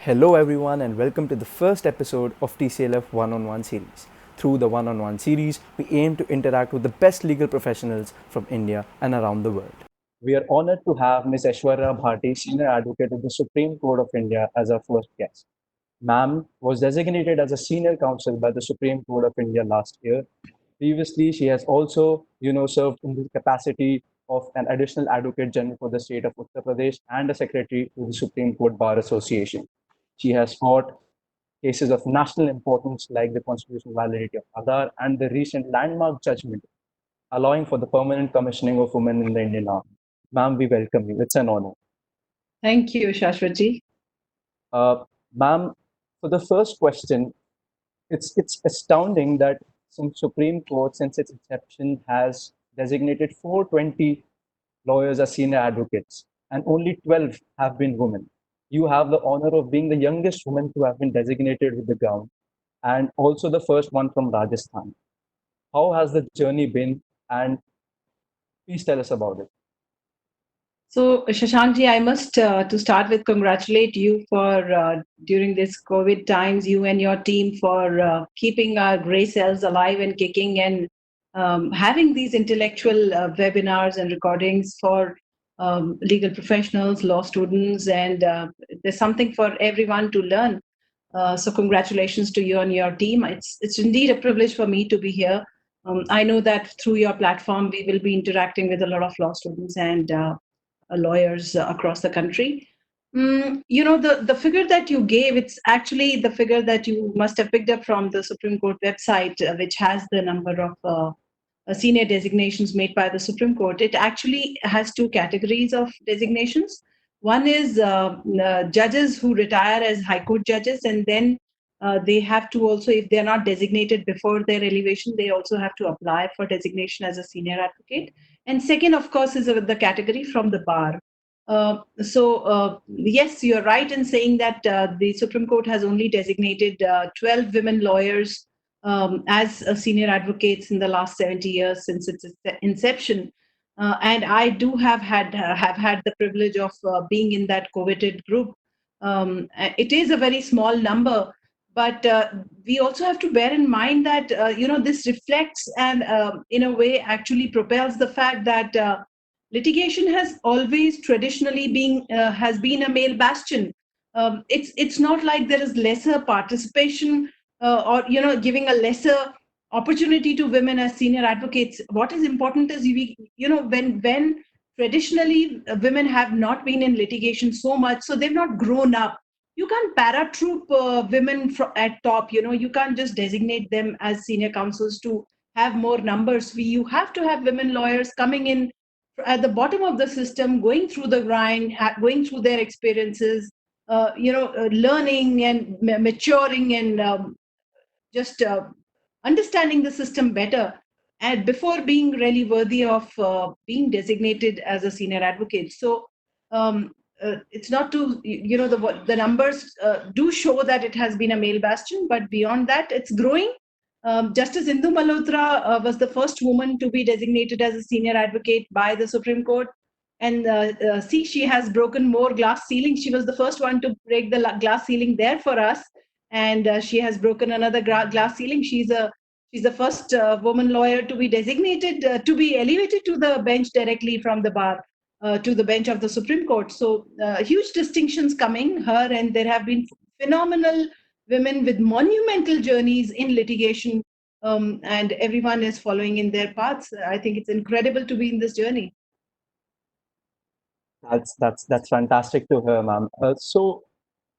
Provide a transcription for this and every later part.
Hello, everyone, and welcome to the first episode of TCLF One on One series. Through the One on One series, we aim to interact with the best legal professionals from India and around the world. We are honored to have Ms. Aishwarya Bharti, Senior Advocate of the Supreme Court of India, as our first guest. Ma'am was designated as a senior counsel by the Supreme Court of India last year. Previously, she has also, served in the capacity of an additional advocate general for the state of Uttar Pradesh and a secretary to the Supreme Court Bar Association. She has fought cases of national importance like the constitutional validity of Aadhaar and the recent landmark judgment allowing for the permanent commissioning of women in the Indian Army. Ma'am, we welcome you. It's an honor. Thank you, Shashwatji. Uh, Ma'am, for the first question, it's astounding that since Supreme Court, since its inception, has designated 420 lawyers as senior advocates, and only 12 have been women. You have the honor of being the youngest woman to have been designated with the gown, and also the first one from Rajasthan. How has the journey been? And please tell us about it. So, Shashankji, I must, to start with, congratulate you for during this COVID times, you and your team for keeping our gray cells alive and kicking and having these intellectual webinars and recordings for legal professionals, law students, and there's something for everyone to learn. So, congratulations to you and your team. It's indeed a privilege for me to be here. I know that through your platform, we will be interacting with a lot of law students and lawyers across the country. The figure that you gave, it's actually the figure that you must have picked up from the Supreme Court website, which has the number of senior designations made by the Supreme Court. It actually has two categories of designations. One is judges who retire as High Court judges, and then they have to also, if they're not designated before their elevation, they also have to apply for designation as a senior advocate. And second, of course, is the category from the bar. Yes, you're right in saying that the Supreme Court has only designated 12 women lawyers as senior advocates in the last 70 years since its inception. And I do have had the privilege of being in that coveted group. It is a very small number, but we also have to bear in mind that this reflects and in a way actually propels the fact that litigation has always traditionally been has been a male bastion. It's not like there is lesser participation or giving a lesser opportunity to women as senior advocates. What is important is when traditionally women have not been in litigation so much, so they've not grown up. You can't paratroop women at top. You can't just designate them as senior counsels to have more numbers. You have to have women lawyers coming in at the bottom of the system, going through the grind, going through their experiences, learning and maturing and just understanding the system better, and before being really worthy of being designated as a senior advocate. So it's not to the numbers do show that it has been a male bastion, but beyond that, it's growing. Justice Indu Malhotra was the first woman to be designated as a senior advocate by the Supreme Court. And see, she has broken more glass ceilings. She was the first one to break the glass ceiling there for us, and she has broken another glass ceiling. She's the first woman lawyer to be designated to be elevated to the bench directly from the bar to the bench of the Supreme Court. So huge distinctions coming her, and there have been phenomenal women with monumental journeys in litigation, and everyone is following in their paths. I think it's incredible to be in this journey. That's fantastic to hear, ma'am.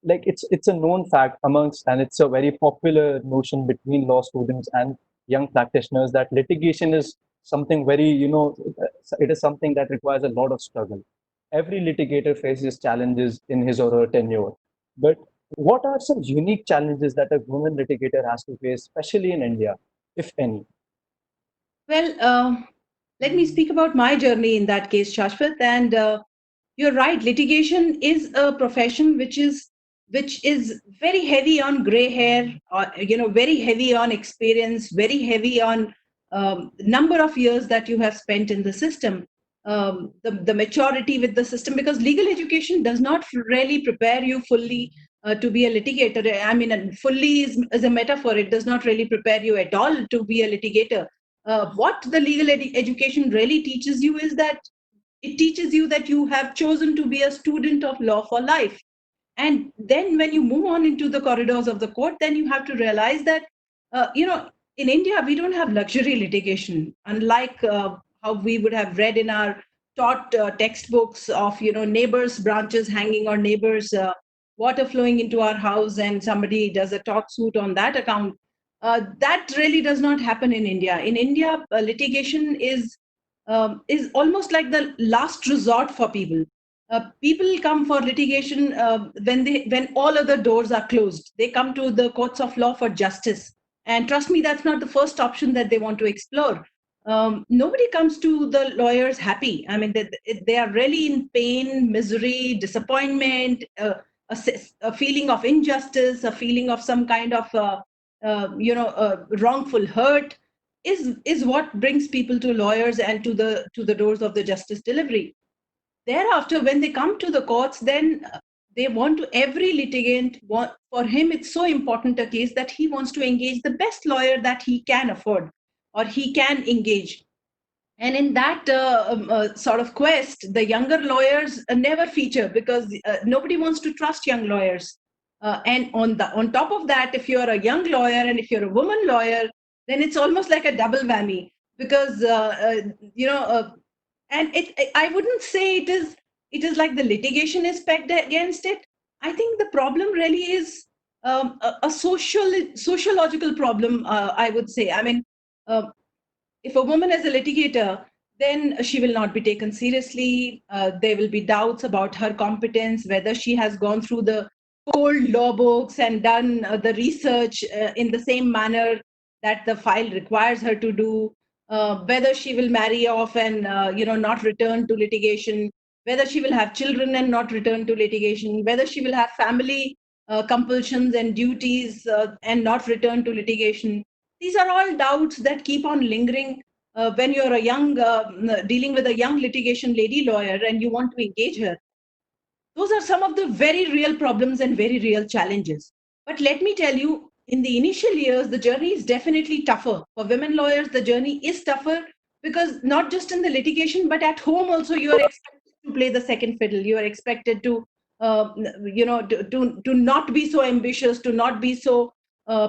Like it's a known fact amongst, and it's a very popular notion between law students and young practitioners that litigation is something very, it is something that requires a lot of struggle. Every litigator faces challenges in his or her tenure, but what are some unique challenges that a woman litigator has to face, especially in India, if any? Well, let me speak about my journey in that case, Shashwat. And you're right, litigation is a profession which is very heavy on gray hair, or very heavy on experience, very heavy on number of years that you have spent in the system, the maturity with the system, because legal education does not really prepare you fully to be a litigator. I mean, and fully is a metaphor. It does not really prepare you at all to be a litigator. What the legal education really teaches you is that it teaches you that you have chosen to be a student of law for life. And then when you move on into the corridors of the court, then you have to realize that, in India, we don't have luxury litigation, unlike how we would have read in our taught textbooks of, neighbors' branches hanging or neighbors' water flowing into our house and somebody does a tort suit on that account. That really does not happen in India. In India, litigation is almost like the last resort for people. People come for litigation when all other doors are closed. They come to the courts of law for justice, and trust me, that's not the first option that they want to explore. Nobody comes to the lawyers happy. I mean, they are really in pain, misery, disappointment, a feeling of injustice, a feeling of some kind of wrongful hurt is what brings people to lawyers and to the doors of the justice delivery. Thereafter, when they come to the courts, then they want to, every litigant for him it's so important a case that he wants to engage the best lawyer that he can afford or he can engage. And in that sort of quest, the younger lawyers never feature because nobody wants to trust young lawyers. And on top of that, if you're a young lawyer and if you're a woman lawyer, then it's almost like a double whammy because and I wouldn't say it is like the litigation is pegged against it. I think the problem really is a sociological problem. I would say. I mean. If a woman is a litigator, then she will not be taken seriously. There will be doubts about her competence, whether she has gone through the cold law books and done the research in the same manner that the file requires her to do, whether she will marry off and not return to litigation, whether she will have children and not return to litigation, whether she will have family compulsions and duties and not return to litigation. These are all doubts that keep on lingering when you're dealing with a young litigation lady lawyer and you want to engage her. Those are some of the very real problems and very real challenges. But let me tell you, in the initial years, the journey is definitely tougher. For women lawyers, the journey is tougher because not just in the litigation, but at home also, you are expected to play the second fiddle. You are expected to, to not be so ambitious, to not be so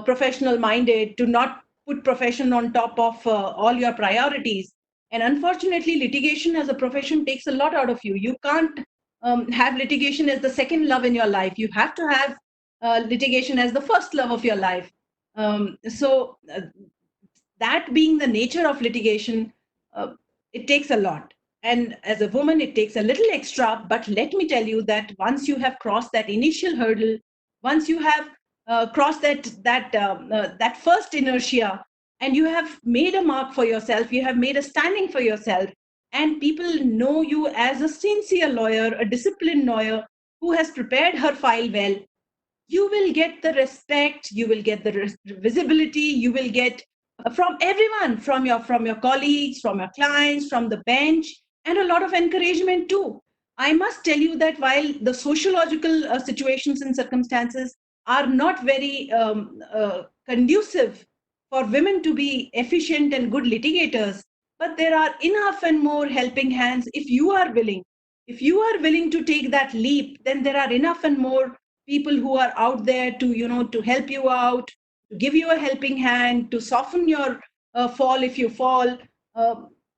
professional minded, to not put profession on top of all your priorities. And unfortunately, litigation as a profession takes a lot out of you. You can't have litigation as the second love in your life. You have to have litigation as the first love of your life. So that being the nature of litigation, it takes a lot. And as a woman, it takes a little extra. But let me tell you that once you have crossed that initial hurdle, once you have crossed that first inertia, and you have made a mark for yourself, you have made a standing for yourself, and people know you as a sincere lawyer, a disciplined lawyer who has prepared her file well, you will get the respect, you will get the visibility, you will get from everyone, from your colleagues, from your clients, from the bench, and a lot of encouragement too. I must tell you that while the sociological situations and circumstances are not very conducive for women to be efficient and good litigators, but there are enough and more helping hands if you are willing. If you are willing to take that leap, then there are enough and more people who are out there to to help you out, to give you a helping hand, to soften your fall if you fall, uh,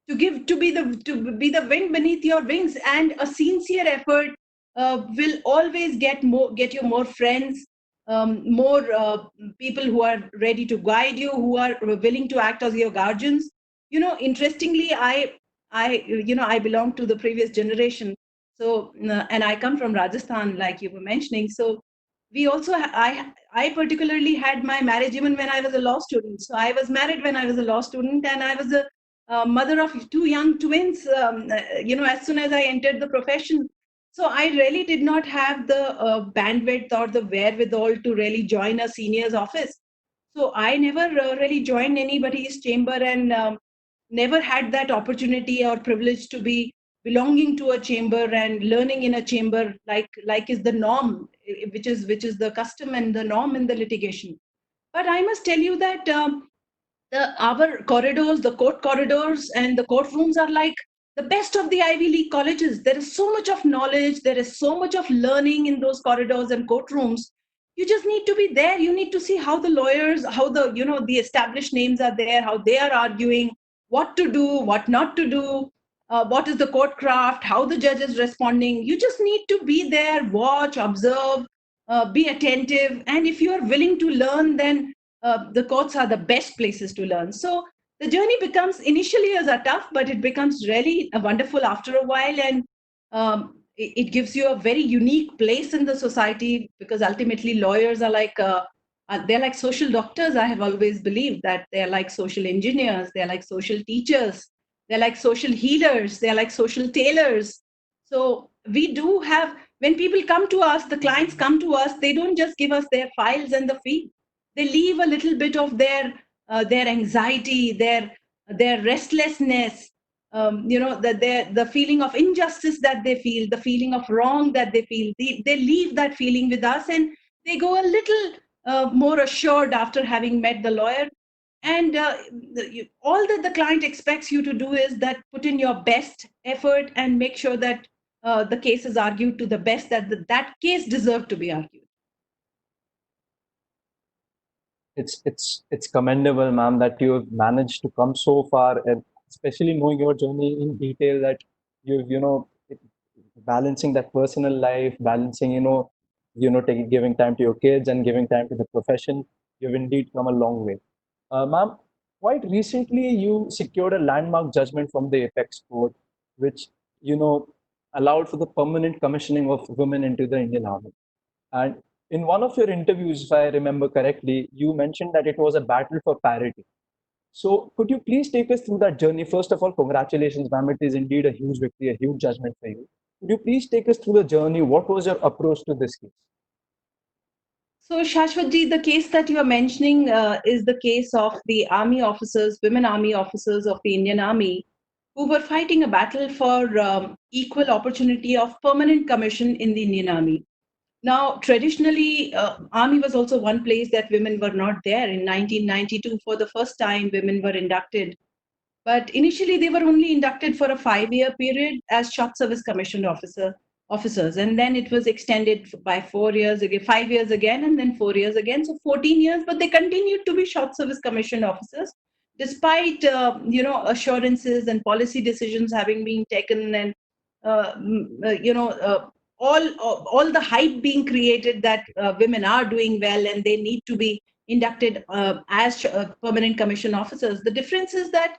to be the wind beneath your wings. And a sincere effort will always get you more friends, more people who are ready to guide you, who are willing to act as your guardians. Interestingly, I belong to the previous generation. So, and I come from Rajasthan, like you were mentioning. So, we also, I particularly had my marriage even when I was a law student. So, I was married when I was a law student, and I was a mother of two young twins. As soon as I entered the profession, so I really did not have the bandwidth or the wherewithal to really join a senior's office. So I never really joined anybody's chamber and never had that opportunity or privilege to be belonging to a chamber and learning in a chamber like is the norm which is the custom and the norm in the litigation. But I must tell you that our corridors, the court corridors and the courtrooms are like the best of the Ivy League colleges. There is so much of knowledge, there is so much of learning in those corridors and courtrooms. You just need to be there. You need to see how the lawyers, how the established names are there, how they are arguing, what to do, what not to do, what is the court craft, how the judge is responding. You just need to be there, watch, observe, be attentive. And if you are willing to learn, then the courts are the best places to learn. So the journey becomes initially as a tough, but it becomes really wonderful after a while, and it gives you a very unique place in the society, because ultimately lawyers are like they're like social doctors. I have always believed that they're like social engineers, they're like social teachers, they're like social healers, they're like social tailors. So we do have, when people come to us, the clients come to us, they don't just give us their files and the fee. They leave a little bit of their anxiety, their restlessness, the feeling of injustice that they feel, the feeling of wrong that they feel. They leave that feeling with us, and they go a little more assured after having met the lawyer. And all that the client expects you to do is that put in your best effort and make sure that the case is argued to the best that that case deserved to be argued. It's commendable, ma'am, that you have managed to come so far, and especially knowing your journey in detail, that you've balancing that personal life, balancing taking giving time to your kids and giving time to the profession. You've indeed come a long way, ma'am. Quite recently, you secured a landmark judgment from the Apex Court, which you know allowed for the permanent commissioning of women into the Indian Army. And in one of your interviews, if I remember correctly, you mentioned that it was a battle for parity. So, could you please take us through that journey? First of all, congratulations, ma'am. It is indeed a huge victory, a huge judgment for you. Could you please take us through the journey? What was your approach to this case? So, Shashwatji, the case that you are mentioning is the case of the army officers, women army officers of the Indian Army, who were fighting a battle for equal opportunity of permanent commission in the Indian Army. Now, traditionally, Army was also one place that women were not there. In 1992, for the first time, women were inducted. But initially, they were only inducted for a 5-year period as short service commissioned officers, and then it was extended by 4 years again, 5 years again, and then 4 years again. So 14 years, but they continued to be short service commissioned officers, despite assurances and policy decisions having been taken, and uh, mm, you know. All the hype being created that women are doing well and they need to be inducted as permanent commission officers. The difference is that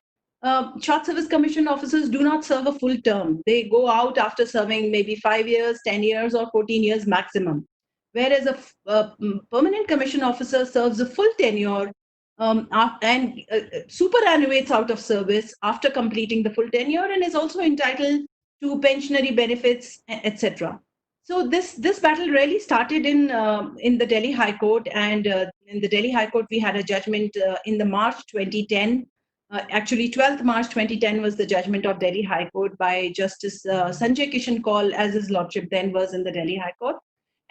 short service commission officers do not serve a full term. They go out after serving maybe 5 years, 10 years, or 14 years maximum. Whereas a permanent commission officer serves a full tenure and superannuates out of service after completing the full tenure, and is also entitled to pensionary benefits, etc. So this battle really started in the Delhi High Court, and in the Delhi High Court we had a judgment in the March 2010. Actually, 12th March 2010 was the judgment of Delhi High Court by Justice Sanjay Kishan Kaul, as his lordship then was in the Delhi High Court.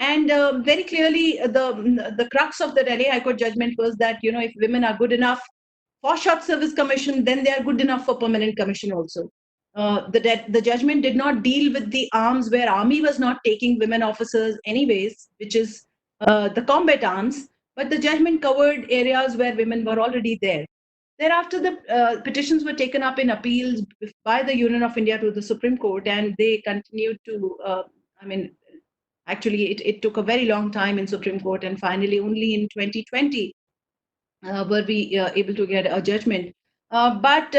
And very clearly, the crux of the Delhi High Court judgment was that, if women are good enough for short service commission, then they are good enough for permanent commission also. The judgment did not deal with the arms where army was not taking women officers anyways, which is the combat arms, but the judgment covered areas where women were already there. Thereafter, the petitions were taken up in appeals by the Union of India to the Supreme Court, and they continued to, actually, it took a very long time in Supreme Court, and finally, only in 2020 were we able to get a judgment. But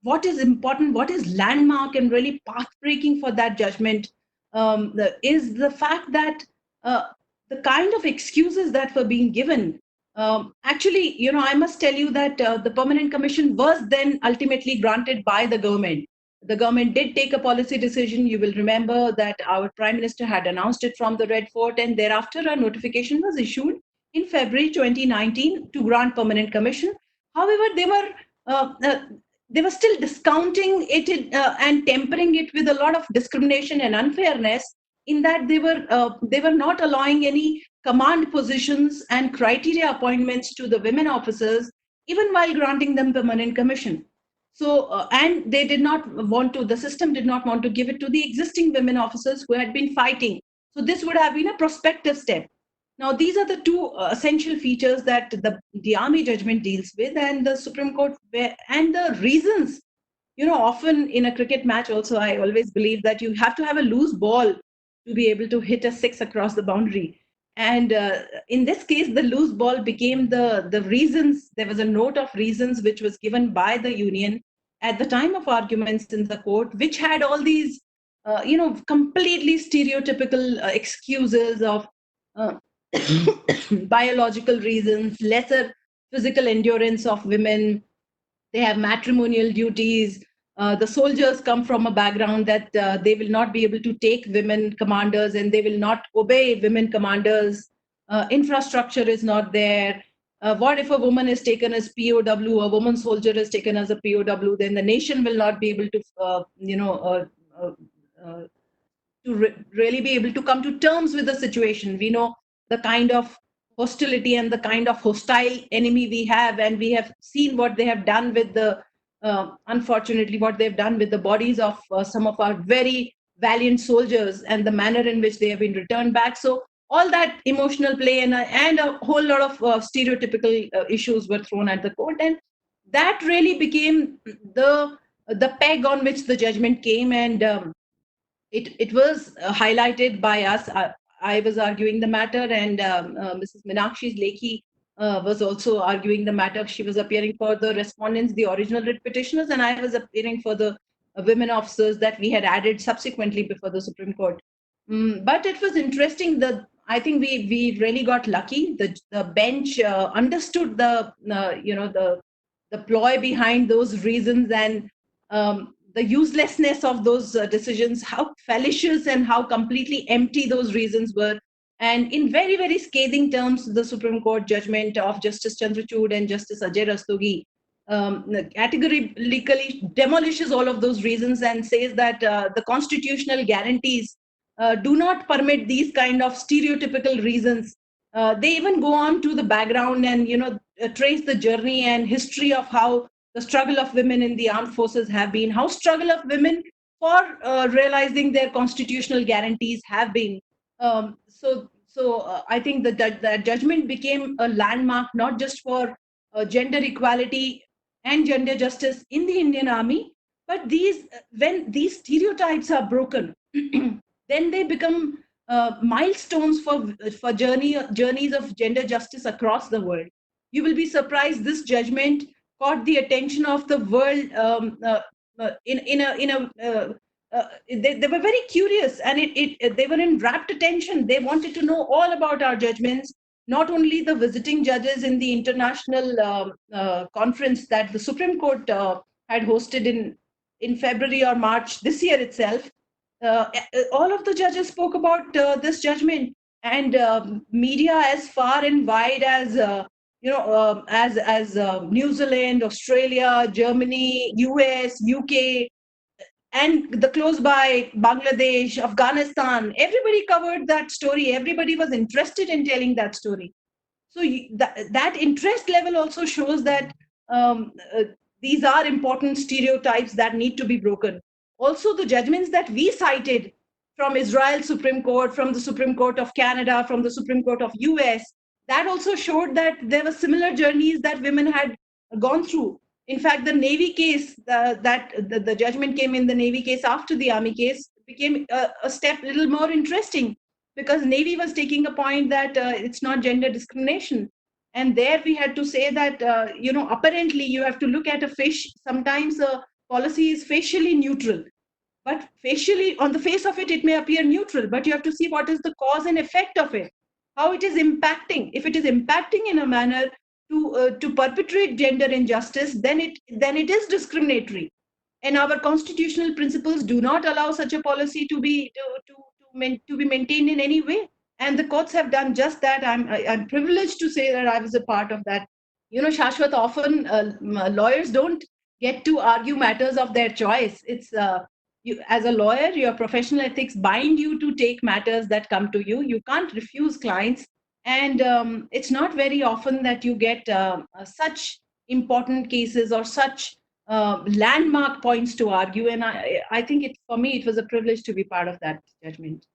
what is important, what is landmark and really path-breaking for that judgment is the fact that the kind of excuses that were being given. Actually, I must tell you that the permanent commission was then ultimately granted by the government. The government did take a policy decision. You will remember that our Prime Minister had announced it from the Red Fort, and thereafter a notification was issued in February 2019 to grant permanent commission. However, uh, uh, they were still discounting it and tempering it with a lot of discrimination and unfairness in that they were not allowing any command positions and criteria appointments to the women officers, even while granting them permanent commission. So, and they did not want to, the system did not want to give it to the existing women officers who had been fighting. So, this would have been a prospective step. Now, these are the two essential features that the army judgment deals with, and the Supreme Court, and the reasons. Often in a cricket match, also, I always believe that you have to have a loose ball to be able to hit a six across the boundary. And in this case, the loose ball became the reasons. There was a note of reasons which was given by the union at the time of arguments in the court, which had all these, completely stereotypical excuses of uh, biological reasons, lesser physical endurance of women, they have matrimonial duties. The soldiers come from a background that they will not be able to take women commanders and they will not obey women commanders. Infrastructure is not there. What if a woman is taken as POW, a woman soldier is taken as a POW, then the nation will not be able to, uh, uh, really be able to come to terms with the situation. We know the kind of hostility and the kind of hostile enemy we have, and we have seen what they have done with the, unfortunately, what they've done with the bodies of some of our very valiant soldiers and the manner in which they have been returned back. So all that emotional play and a whole lot of stereotypical issues were thrown at the court, and that really became the peg on which the judgment came. And it was highlighted by us. I was arguing the matter, and Mrs. Meenakshi Lekhi was also arguing the matter. She was appearing for the respondents, the original writ petitioners, and I was appearing for the women officers that we had added subsequently before the Supreme Court. But it was interesting. I think we really got lucky. The bench understood the ploy behind those reasons, and the uselessness of those decisions, how fallacious and how completely empty those reasons were. And in very, very scathing terms, the Supreme Court judgment of Justice Chandrachud and Justice Ajay Rastogi categorically demolishes all of those reasons and says that the constitutional guarantees do not permit these kind of stereotypical reasons. They even go on to the background and trace the journey and history of how the struggle of women in the armed forces have been, how struggle of women for realizing their constitutional guarantees have been. So I think that judgment became a landmark not just for gender equality and gender justice in the Indian Army, but when these stereotypes are broken, then they become milestones for journeys of gender justice across the world. You will be surprised. This judgment caught the attention of the world in a they were very curious, and they were in rapt attention. They wanted to know all about our judgments, not only the visiting judges in the international conference that the Supreme Court had hosted in February or March this year itself. All of the judges spoke about this judgment, and media as far and wide as New Zealand, Australia, Germany, US, UK, and the close by Bangladesh, Afghanistan, everybody covered that story. Everybody was interested in telling that story. So that interest level also shows that these are important stereotypes that need to be broken. Also, the judgments that we cited from Israel Supreme Court, from the Supreme Court of Canada, from the Supreme Court of US, that also showed that there were similar journeys that women had gone through. In fact, the Navy case, the judgment came in the Navy case after the Army case, became a step little more interesting, because Navy was taking a point that it's not gender discrimination. And there we had to say that, apparently you have to look at a fish. Sometimes a policy is facially neutral, but facially, on the face of it, it may appear neutral, but you have to see what is the cause and effect of it, how it is impacting. If it is impacting in a manner to perpetrate gender injustice, then it is discriminatory. And our constitutional principles do not allow such a policy to be maintained in any way. And the courts have done just that. I'm privileged to say that I was a part of that. Shashwat, often lawyers don't get to argue matters of their choice. It's as a lawyer, your professional ethics bind you to take matters that come to you. You can't refuse clients. And it's not very often that you get such important cases or such landmark points to argue. And I think for me, it was a privilege to be part of that judgment.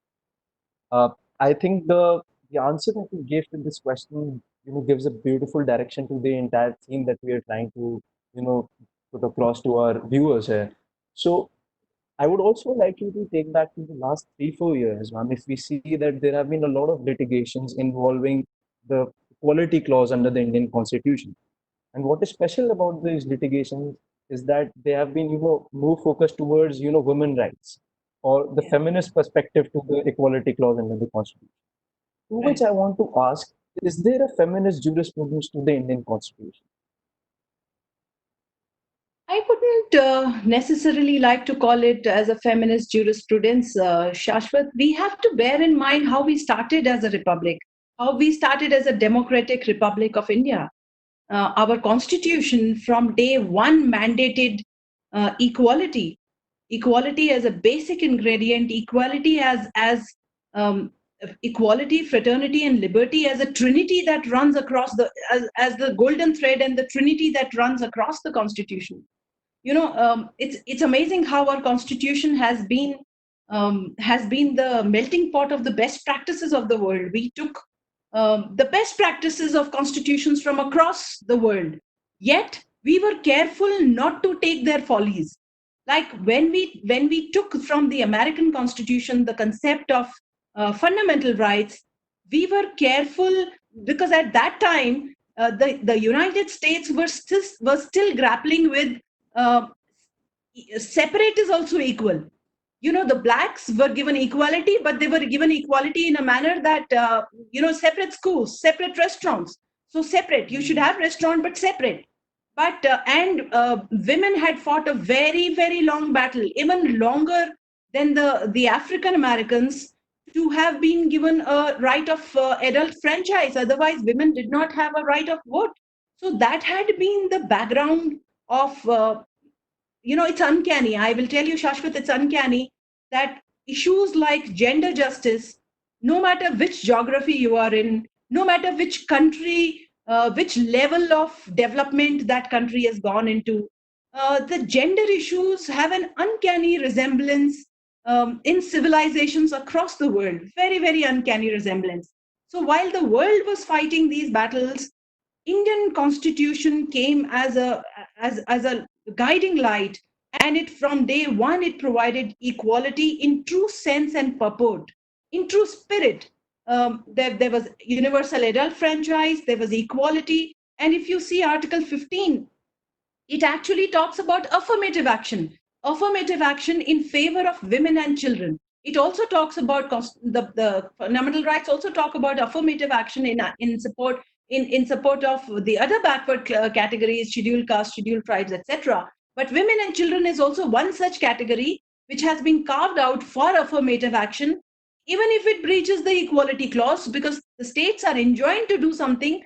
Uh, I think the answer that you gave to this question, gives a beautiful direction to the entire theme that we are trying to, put across to our viewers here. So I would also like you to take back to the last 3, 4 years, ma'am. If we see that there have been a lot of litigations involving the equality clause under the Indian Constitution. And what is special about these litigations is that they have been, more focused towards, women rights or the Yeah. feminist perspective to the equality clause under the Constitution. To which Right. I want to ask, is there a feminist jurisprudence to the Indian Constitution? I wouldn't necessarily like to call it as a feminist jurisprudence, Shashwat. We have to bear in mind how we started as a republic, how we started as a democratic republic of India. Our constitution from day one mandated equality, equality as a basic ingredient, equality as um, equality, fraternity, and liberty as a trinity that runs across as the golden thread and the trinity that runs across the constitution. It's amazing how our constitution has been the melting pot of the best practices of the world. We took the best practices of constitutions from across the world, yet we were careful not to take their follies. Like when we took from the American Constitution the concept of fundamental rights, we were careful because at that time the United States were still grappling with uh, separate is also equal. The blacks were given equality, but they were given equality in a manner that separate schools, separate restaurants. So separate, you should have restaurant but separate. But and women had fought a very very long battle, even longer than the African Americans, to have been given a right of adult franchise. Otherwise women did not have a right of vote. So that had been the background of it's uncanny. I will tell you, Shashwat, it's uncanny that issues like gender justice, no matter which geography you are in, no matter which country, which level of development that country has gone into, the gender issues have an uncanny resemblance in civilizations across the world. Very, very uncanny resemblance. So while the world was fighting these battles, Indian Constitution came as a guiding light, and it from day one it provided equality in true sense and purport, in true spirit. There was universal adult franchise, there was equality, and if you see Article 15, it actually talks about affirmative action in favor of women and children. It also talks about the fundamental rights also talk about affirmative action in support of the other backward categories, scheduled caste, scheduled tribes, etc. But women and children is also one such category which has been carved out for affirmative action, even if it breaches the equality clause, because the states are enjoined to do something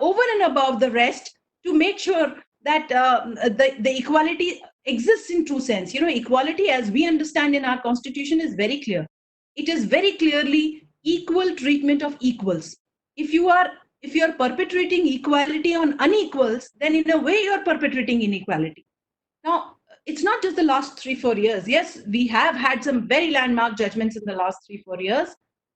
over and above the rest to make sure that the equality exists in true sense. Equality as we understand in our constitution is very clear. It is very clearly equal treatment of equals. If you are perpetrating equality on unequals, then in a way you're perpetrating inequality. Now, it's not just the last 3, 4 years. Yes, we have had some very landmark judgments in the last 3, 4 years.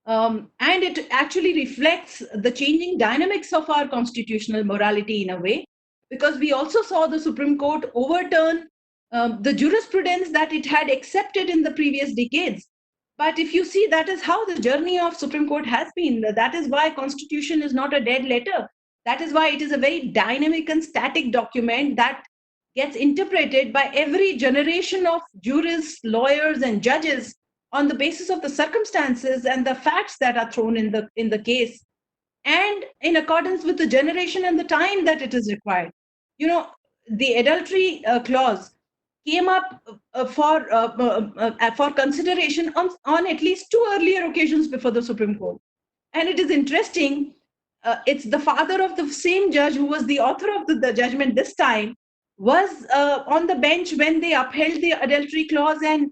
And it actually reflects the changing dynamics of our constitutional morality in a way, because we also saw the Supreme Court overturn the jurisprudence that it had accepted in the previous decades. But if you see, that is how the journey of Supreme Court has been. That is why Constitution is not a dead letter. That is why it is a very dynamic and static document that gets interpreted by every generation of jurists, lawyers, and judges on the basis of the circumstances and the facts that are thrown in the case, and in accordance with the generation and the time that it is required. The adultery clause came up for consideration on at least two earlier occasions before the Supreme Court. And it is interesting, it's the father of the same judge who was the author of the judgment this time, was on the bench when they upheld the adultery clause, and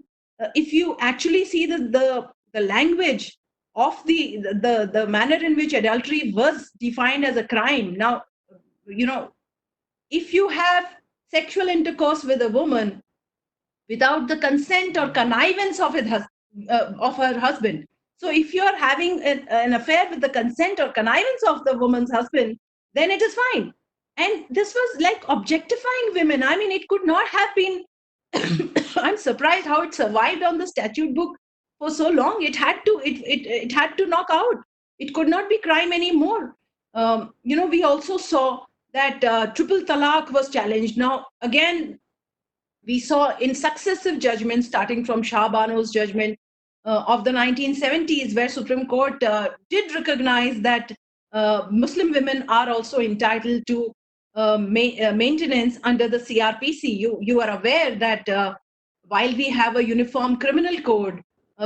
if you actually see the language of the manner in which adultery was defined as a crime. Now, if you have sexual intercourse with a woman without the consent or connivance of her husband. So if you are having an affair with the consent or connivance of the woman's husband, then it is fine. And this was like objectifying women. I mean, it could not have been. I'm surprised how it survived on the statute book for so long. It had to knock out. It could not be crime anymore. We also saw that triple talaq was challenged. Now, again, we saw in successive judgments, starting from Shah Bano's judgment of the 1970s, where Supreme Court did recognize that Muslim women are also entitled to maintenance under the CRPC. You are aware that while we have a uniform criminal code,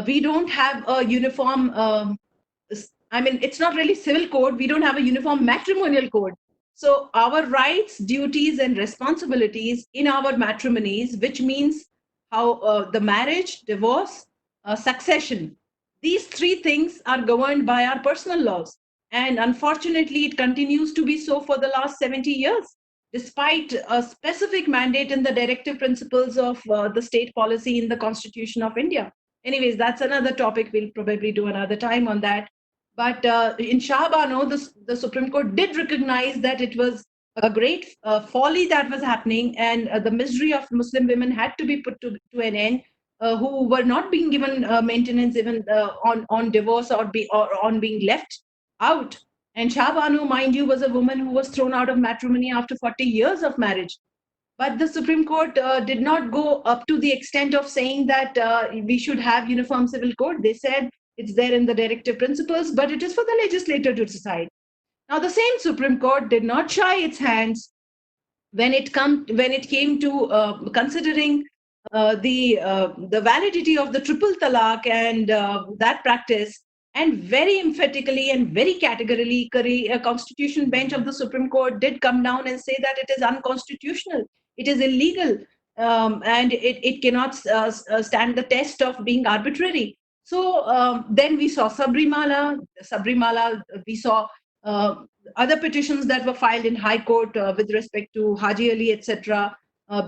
we don't have a uniform. I mean, it's not really civil code. We don't have a uniform matrimonial code. So our rights, duties, and responsibilities in our matrimonies, which means how the marriage, divorce, succession, these three things are governed by our personal laws. And unfortunately, it continues to be so for the last 70 years, despite a specific mandate in the directive principles of the state policy in the Constitution of India. Anyways, that's another topic. We'll probably do another time on that. But in Shah Bano, the Supreme Court did recognize that it was a great folly that was happening, and the misery of Muslim women had to be put to an end, who were not being given maintenance even on divorce or on being left out. And Shah Banu, mind you, was a woman who was thrown out of matrimony after 40 years of marriage. But the Supreme Court did not go up to the extent of saying that we should have uniform civil code. They said it's there in the directive principles, but it is for the legislator to decide. Now, the same Supreme Court did not shy its hands when it came to considering the validity of the triple talaq and that practice, and very emphatically and very categorically, a constitution bench of the Supreme Court did come down and say that it is unconstitutional, it is illegal, and it cannot stand the test of being arbitrary. So then we saw Sabrimala, we saw other petitions that were filed in High Court with respect to Haji Ali, etc.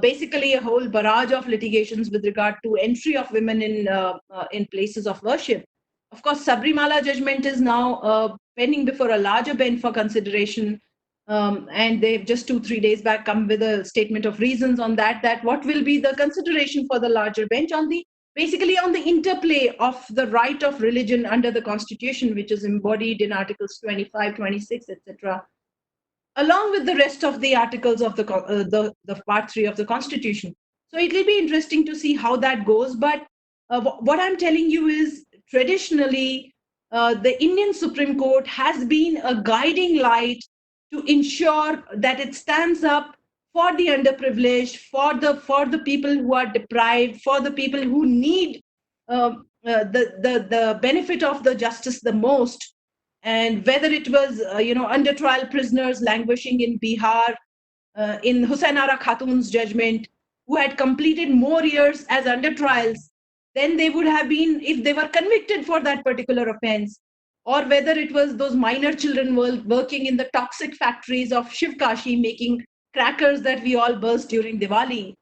Basically, a whole barrage of litigations with regard to entry of women in places of worship. Of course, Sabrimala judgment is now pending before a larger bench for consideration, and they've just 2-3 days back come with a statement of reasons on that what will be the consideration for the larger bench on the basically on the interplay of the right of religion under the Constitution, which is embodied in Articles 25, 26, etc., along with the rest of the articles of the Part 3 of the Constitution. So it will be interesting to see how that goes. But what I'm telling you is, traditionally, the Indian Supreme Court has been a guiding light to ensure that it stands up for the underprivileged, for the people who are deprived, for the people who need the benefit of the justice the most. And whether it was under trial prisoners languishing in Bihar, in Hussain Ara Khatun's judgment, who had completed more years as under trials than they would have been if they were convicted for that particular offense, or whether it was those minor children working in the toxic factories of Shivkashi making crackers that we all burst during Diwali,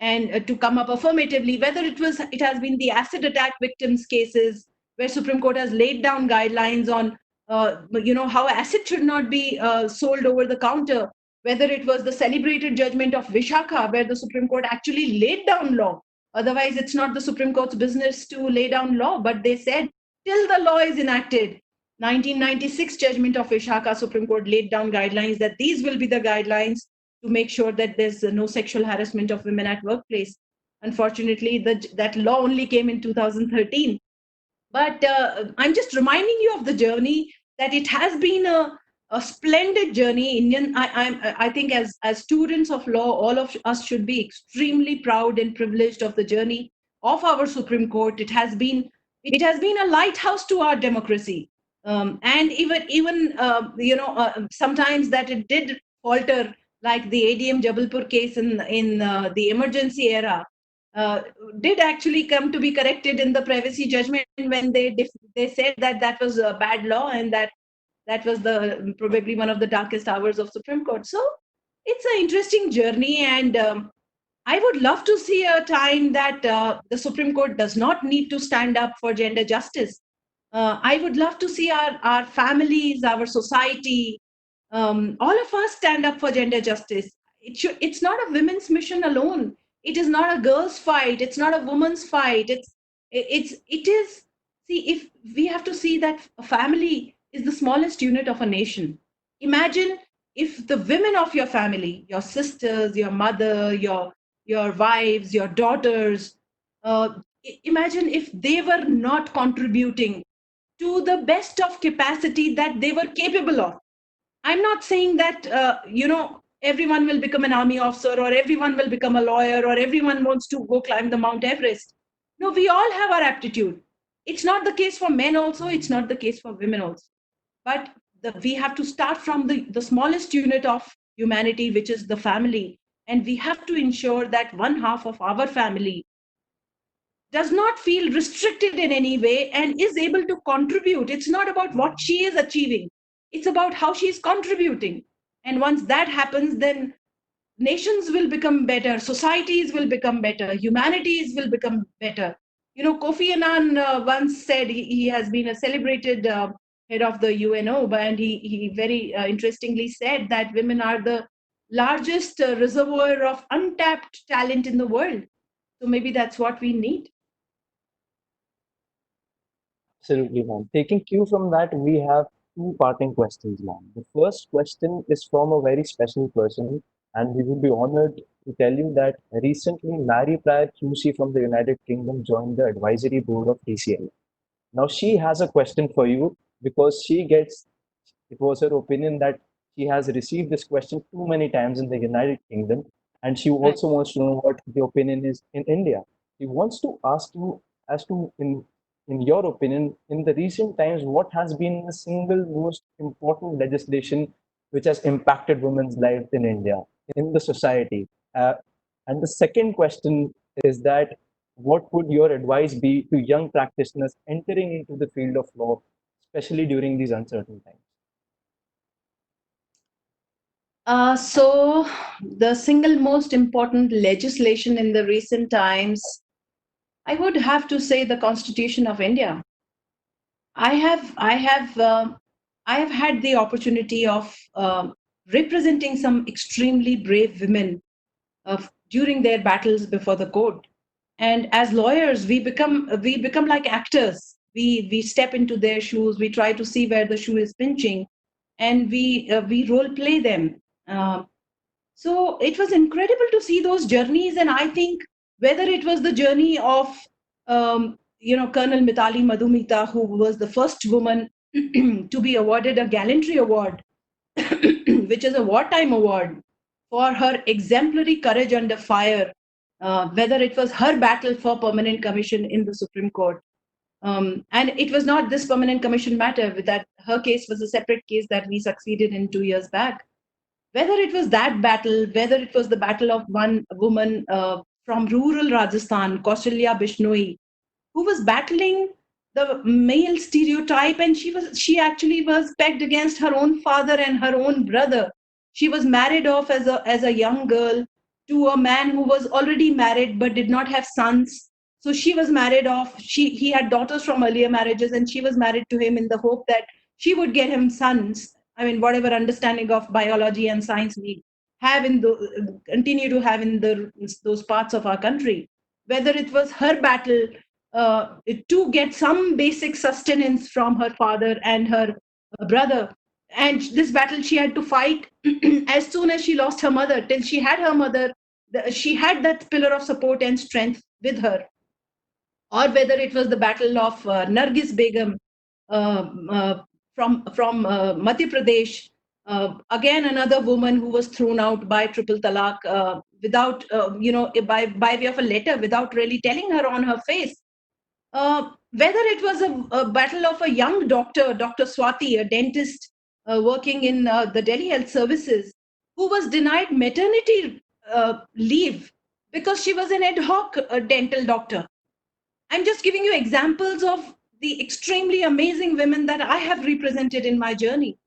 and to come up affirmatively, whether it has been the acid attack victims cases where Supreme Court has laid down guidelines on how acid should not be sold over the counter, whether it was the celebrated judgment of Vishakha, where the Supreme Court actually laid down law. Otherwise, it's not the Supreme Court's business to lay down law, but they said till the law is enacted. 1996 judgment of Vishakha, Supreme Court laid down guidelines that these will be the guidelines to make sure that there's no sexual harassment of women at workplace. Unfortunately, that law only came in 2013. But I'm just reminding you of the journey, that it has been a splendid journey. I think as students of law, all of us should be extremely proud and privileged of the journey of our Supreme Court. It has been a lighthouse to our democracy, and even sometimes that it did falter, like the ADM Jabalpur case in the emergency era. uh, did actually come to be corrected in the privacy judgment when they said that that was a bad law, and that was the probably one of the darkest hours of Supreme Court. So it's an interesting journey, and I would love to see a time that the Supreme Court does not need to stand up for gender justice. I would love to see our families, our society, all of us stand up for gender justice. It's not a women's mission alone. It is not a girl's fight. It's not a woman's fight. It is. See, if we have to see that a family is the smallest unit of a nation. Imagine if the women of your family, your sisters, your mother, your wives, your daughters, uh, imagine if they were not contributing to the best of capacity that they were capable of. I'm not saying that, everyone will become an army officer or everyone will become a lawyer or everyone wants to go climb the Mount Everest. No, we all have our aptitude. It's not the case for men also, it's not the case for women also. But we have to start from the smallest unit of humanity, which is the family. And we have to ensure that one half of our family does not feel restricted in any way and is able to contribute. It's not about what she is achieving, it's about how she is contributing. And once that happens, then nations will become better, societies will become better, humanities will become better. Kofi Annan once said, he has been a celebrated head of the UNO, and he very interestingly said that women are the largest reservoir of untapped talent in the world. So maybe that's what we need. Absolutely, ma'am. Taking cue from that, we have two parting questions, ma'am. The first question is from a very special person, and we would be honored to tell you that recently Mary Pryor QC from the United Kingdom joined the advisory board of TCL. Now, she has a question for you because it was her opinion that she has received this question too many times in the United Kingdom, and she Right. also wants to know what the opinion is in India. She wants to ask you as to, in your opinion, in the recent times, what has been the single most important legislation which has impacted women's lives in India, in the society? Uh, and the second question is that what would your advice be to young practitioners entering into the field of law, especially during these uncertain times? So, the single most important legislation in the recent times, I would have to say the Constitution of India. I have, I have, I have had the opportunity of representing some extremely brave women during their battles before the court. And as lawyers, we become like actors. We step into their shoes. We try to see where the shoe is pinching, and we role play them. Um, So it was incredible to see those journeys. And I think whether it was the journey of, Colonel Mitali Madhumita, who was the first woman to be awarded a gallantry award, which is a wartime award for her exemplary courage under fire, whether it was her battle for permanent commission in the Supreme Court. And it was not this permanent commission matter, that her case was a separate case that we succeeded in 2 years back. Whether it was that battle, whether it was the battle of one woman from rural Rajasthan, Kausalya Bishnoi, who was battling the male stereotype, and she actually was pegged against her own father and her own brother. She was married off as a young girl to a man who was already married but did not have sons. So she was married off. He had daughters from earlier marriages, and she was married to him in the hope that she would get him sons. I mean, whatever understanding of biology and science we have continue to have in those parts of our country. Whether it was her battle to get some basic sustenance from her father and her brother. And this battle she had to fight as soon as she lost her mother. Till she had her mother, she had that pillar of support and strength with her. Or whether it was the battle of Nargis Begum uh, uh, from Madhya Pradesh, again another woman who was thrown out by triple talaq without, by way of a letter, without really telling her on her face. Whether it was a battle of a young doctor, Dr. Swati, a dentist working in the Delhi Health Services, who was denied maternity leave because she was an ad hoc dental doctor. I'm just giving you examples of the extremely amazing women that I have represented in my journey.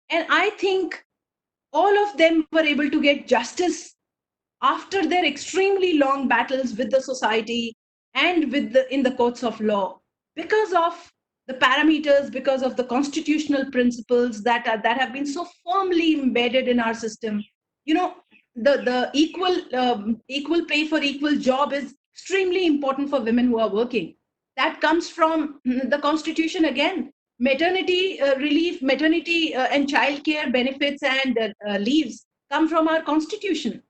And I think all of them were able to get justice after their extremely long battles with the society and with the in the courts of law, because of the parameters, because of the constitutional principles that have been so firmly embedded in our system. You know, the equal pay for equal job is extremely important for women who are working. That comes from the constitution again. Maternity relief, maternity and child care benefits and leaves come from our constitution.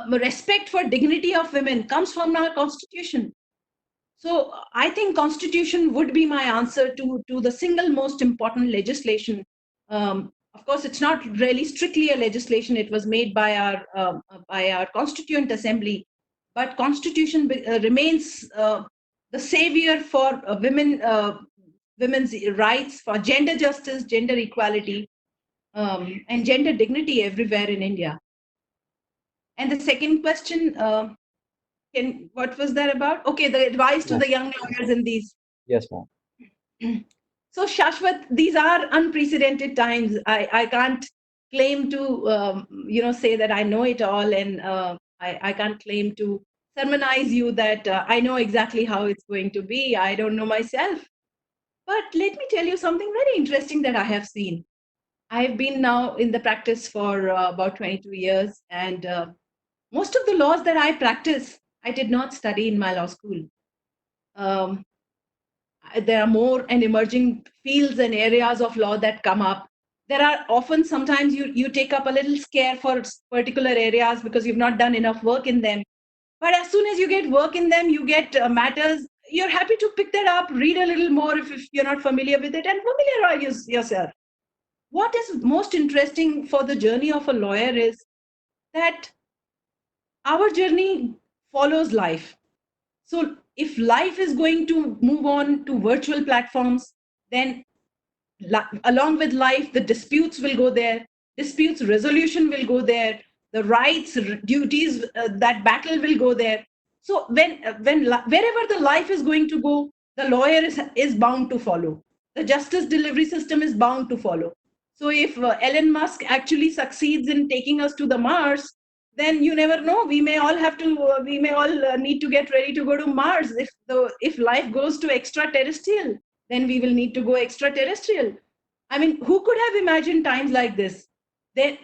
Respect for dignity of women comes from our constitution. So I think constitution would be my answer to the single most important legislation. Of course, it's not really strictly a legislation. It was made by our constituent assembly, but constitution remains the savior for women's rights, for gender justice, gender equality, and gender dignity everywhere in India. And the second question, what was that about? Okay, the advice to Yes, the young lawyers in these. yes, ma'am. So, Shashwat, these are unprecedented times. I can't claim to, say that I know it all, and I can't claim to sermonize you that I know exactly how it's going to be. I don't know myself. But let me tell you something very interesting that I have seen. I have been now in the practice for about 22 years, and most of the laws that I practice, I did not study in my law school. Um, there are more and emerging fields and areas of law that come up. There are often sometimes you take up a little scare for particular areas because you've not done enough work in them. But as soon as you get work in them, you get matters. You're happy to pick that up, read a little more if you're not familiar with it, and familiarize yourself. What is most interesting for the journey of a lawyer is that our journey follows life. So if life is going to move on to virtual platforms, then along with life, the disputes will go there, disputes resolution will go there, the rights, duties, that battle will go there. So wherever the life is going to go, the lawyer is bound to follow. The justice delivery system is bound to follow. So if Elon Musk actually succeeds in taking us to the Mars, then you never know. We may all need to get ready to go to Mars. If life goes to extraterrestrial, then we will need to go extraterrestrial. I mean, who could have imagined times like this? There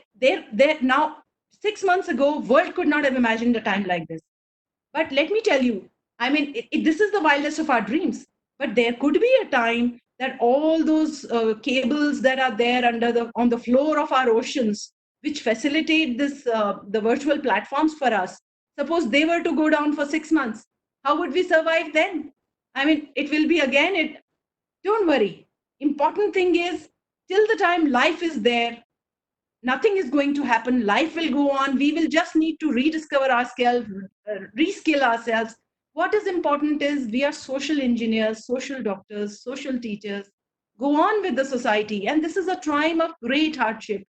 now 6 months ago, world could not have imagined a time like this. But let me tell you, I mean, this is the wildest of our dreams. But there could be a time that all those cables that are there on the floor of our oceans, which facilitate the virtual platforms for us, suppose they were to go down for 6 months, how would we survive then? I mean, it will be again. It Don't worry. Important thing is, till the time life is there, nothing is going to happen. Life will go on. We will just need to rediscover ourselves, reskill ourselves. What is important is we are social engineers, social doctors, social teachers. Go on with the society. And this is a time of great hardship.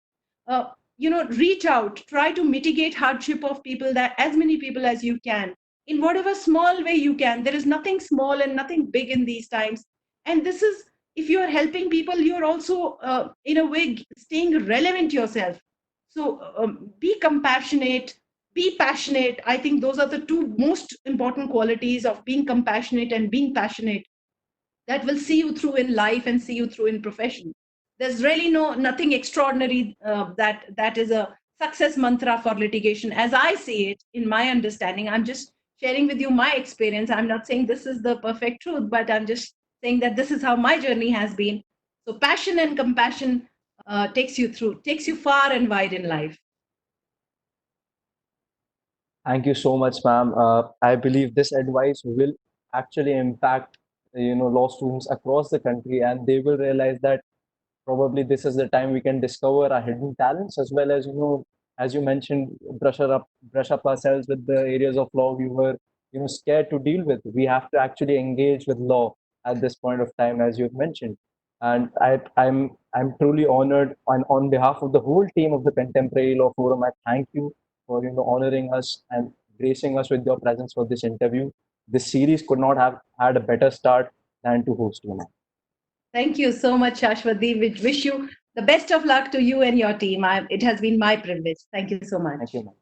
Uh, Reach out, try to mitigate hardship of people, that as many people as you can, in whatever small way you can. There is nothing small and nothing big in these times. And this is, if you are helping people, you're also in a way staying relevant yourself. So be compassionate, be passionate. I think those are the two most important qualities of being compassionate and being passionate, that will see you through in life and see you through in profession. There's really nothing extraordinary that is a success mantra for litigation, as I see it in my understanding. I'm just sharing with you my experience. I'm not saying this is the perfect truth, but I'm just saying that this is how my journey has been. So passion and compassion takes you far and wide in life. Thank you so much, ma'am. I believe this advice will actually impact, law students across the country, and they will realize that probably this is the time we can discover our hidden talents, as well as, as you mentioned, brush up ourselves with the areas of law we were, scared to deal with. We have to actually engage with law at this point of time, as you've mentioned. And I'm truly honored, and on behalf of the whole team of the Contemporary Law Forum, I thank you for, honoring us and gracing us with your presence for this interview. This series could not have had a better start than to host you now. Thank you so much, Shashwati. We wish you the best of luck to you and your team. It has been my privilege. Thank you so much. Thank you, ma'am.